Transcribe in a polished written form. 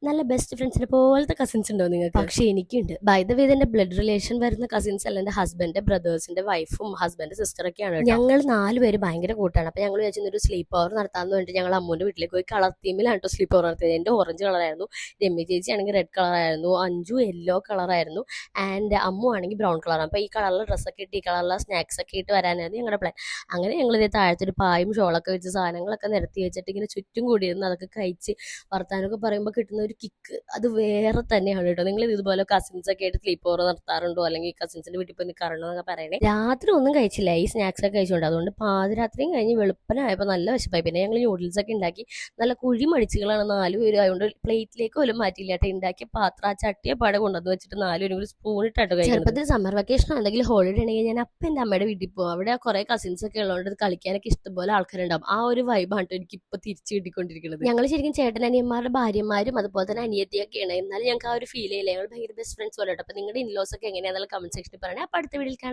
നല്ല ബെസ്റ്റ് ഫ്രണ്ട്സിനെ പോലത്തെ കസിൻസ് ഉണ്ടോ നിങ്ങൾക്ക്? പക്ഷേ എനിക്കുണ്ട്. ബൈ ദ വേ എൻ്റെ ബ്ലഡ് റിലേഷൻ വരുന്ന കസിൻസ് അല്ല, എൻ്റെ ഹസ്ബൻഡിന്റെ ബ്രദേഴ്സിന്റെ വൈഫും ഹസ്ബൻഡ് സിസ്റ്ററൊക്കെയാണ് കേട്ടോ. ഞങ്ങൾ 4 പേര് ഭയങ്കര കൂട്ടാണ്. അപ്പോൾ ഞങ്ങൾ വിചാരിച്ചു ഒരു സ്ലീപ്പ് ഓവർ നടത്താമെന്ന് പറഞ്ഞിട്ട് ഞങ്ങൾ അമ്മൂൻ്റെ വീട്ടിലേക്ക് പോയി. കളർ തീമിലാണ് കേട്ടോ സ്ലീപ്പ് ഓവർ നടത്തിയത്. എൻ്റെ ഓറഞ്ച് കളറായിരുന്നു, രമ്യ ചേച്ചി ആണെങ്കിൽ റെഡ് കളറായിരുന്നു, അഞ്ചു യെല്ലോ കളറായിരുന്നു, ആൻഡ് അമ്മു ആണെങ്കിൽ ബ്രൗൺ കളറാണ്. അപ്പോൾ ഈ കളറിലെ ഡ്രസ്സൊക്കെ ഇട്ട് ഈ കളറിലെ സ്നാക്സ് ഒക്കെ ഇട്ട് വരാനായിരുന്നു ഞങ്ങളുടെ പ്ലാൻ. അങ്ങനെ ഞങ്ങൾ ഇതേ താഴത്തൊരു പായും ഷോളൊക്കെ വെച്ച് സാധനങ്ങളൊക്കെ നിരത്തി വെച്ചിട്ട് ഇങ്ങനെ ചുറ്റും കൂടിയിരുന്ന് അതൊക്കെ കഴിച്ച് വർത്താനമൊക്കെ പറയുമ്പോൾ കിട്ടുന്ന ഒരു കിക്ക് അത് വേറെ തന്നെയാണ് കേട്ടോ. നിങ്ങൾ ഇതുപോലെ കസിൻസ് ഒക്കെ ആയിട്ട് സ്ലീപ്പ് ഓവർ നടത്താറുണ്ടോ, അല്ലെങ്കിൽ കസിൻസിന്റെ വീട്ടിൽ പോയി നിൽക്കാറുണ്ടോ എന്നൊക്കെ പറയണേ. രാത്രി ഒന്നും കഴിച്ചില്ല, ഈ സ്നാക്സ് ഒക്കെ കഴിച്ചുകൊണ്ട്. അതുകൊണ്ട് പാതിരാത്രിയും കഴിഞ്ഞ് വെളുപ്പനായപ്പോൾ നല്ല വിശപ്പായി. പിന്നെ ഞങ്ങൾ ന്യൂഡിൽസ് ഒക്കെ ഉണ്ടാക്കി. നല്ല കുഴി മടിച്ചുകളാണ് 4 പേരും, അതുകൊണ്ട് പ്ലേറ്റിലേക്ക് പോലും മാറ്റിയില്ല കേട്ടോ. ഉണ്ടാക്കിയ പാത്രം ആ ചട്ടിയെ പാടെ കൊണ്ടുവന്ന് വെച്ചിട്ട് 4 പേരും കൂടി സ്പൂൺ ഇട്ടാട്ടോ കഴിക്കുന്നത്. ചെറുപ്പത്തിൽ സമ്മർ വെക്കേഷനോ എന്തെങ്കിലും ഹോളിഡേ ഉണ്ടെങ്കിൽ ഞാൻ അപ്പം എൻ്റെ അമ്മയുടെ വീട്ടിൽ പോകും. അവിടെ കുറേ കസിൻസ് ഒക്കെ ഉള്ളതുകൊണ്ട് കളിക്കാനൊക്കെ ഇഷ്ടംപോലെ ആൾക്കാരുണ്ടാവും. ആ ഒരു വൈബാണ് എനിക്ക് ഇപ്പോൾ തിരിച്ചു കിട്ടിക്കൊണ്ടിരിക്കുന്നത്. ഞങ്ങൾ ശരിക്കും ചേട്ടനനിയന്മാരുടെ ഭാര്യമാരും അതുപോലെ തന്നെ അനിയത്തിയൊക്കെയാണ്. എന്നാലും ഞങ്ങൾക്ക് ആ ഒരു ഫീൽ ചെയ്യില്ല, ഞങ്ങൾ ഭയങ്കര ബെസ്റ്റ് ഫ്രണ്ട്സ് പോലെ കേട്ടോ. അപ്പോൾ നിങ്ങളുടെ ഇൻലോസ് ഒക്കെ എങ്ങനെയാണെന്നുള്ള കമന്റ് സെക്ഷനിൽ പറയണേ. അപ്പോൾ അടുത്ത വീഡിയോയിൽ കാണാം.